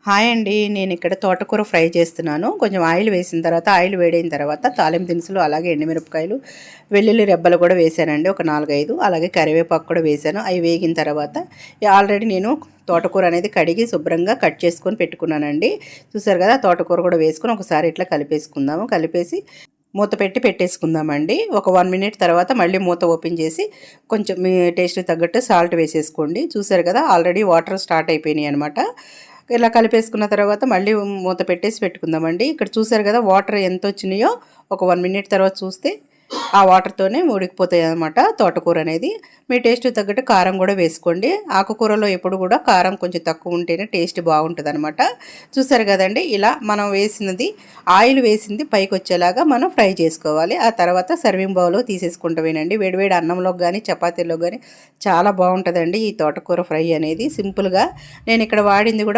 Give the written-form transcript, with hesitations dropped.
Hi అండి. నేను ఇక్కడ తోటకూర ఫ్రై చేస్తున్నాను. కొంచెం ఆయిల్ వేసిన తర్వాత ఆయిల్ వేడైన తర్వాత తాలింపు దినుసులు అలాగే ఎండుమిరపకాయలు, వెల్లుల్లి రెబ్బలు కూడా వేశానండి. ఒక 4, 5 అలాగే కరివేపాకు కూడా వేశాను. అవి వేగిన తర్వాత ఆల్రెడీ నేను తోటకూర అనేది కడిగి శుభ్రంగా కట్ చేసుకొని పెట్టుకున్నానండి. చూసారు కదా, తోటకూర కూడా వేసుకొని ఒకసారి ఇట్లా కలిపేసుకుందాము. కలిపేసి మూత పెట్టి పెట్టేసుకుందామండి. ఒక 1 మినిట్ తర్వాత మళ్ళీ మూత ఓపెన్ చేసి కొంచెం మీ టేస్ట్కి తగ్గట్టు సాల్ట్ వేసేసుకోండి. చూసారు కదా, ఆల్రెడీ వాటర్ స్టార్ట్ అయిపోయినాయి అనమాట. ఇలా కలిపేసుకున్న తర్వాత మళ్ళీ మూత పెట్టేసి పెట్టుకుందామండి. ఇక్కడ చూసారు కదా, వాటర్ ఎంత వచ్చినాయో ఒక 1 మినిట్ తర్వాత చూస్తే ఆ వాటర్తోనే ఉడికిపోతాయి అన్నమాట తోటకూర అనేది. మీ టేస్ట్ తగ్గట్టు కారం కూడా వేసుకోండి. ఆకుకూరలో ఎప్పుడు కూడా కారం కొంచెం తక్కువ ఉంటేనే టేస్ట్ బాగుంటుంది అనమాట. చూసారు కదండి, ఇలా మనం వేసినది ఆయిల్ వేసింది పైకి వచ్చేలాగా మనం ఫ్రై చేసుకోవాలి. ఆ తర్వాత సర్వింగ్ బౌల్లో తీసేసుకుంటామేనండి. వేడివేడి అన్నంలోకి కానీ చపాతీలో కానీ చాలా బాగుంటుందండి ఈ తోటకూర ఫ్రై అనేది. సింపుల్గా నేను ఇక్కడ వాడింది కూడా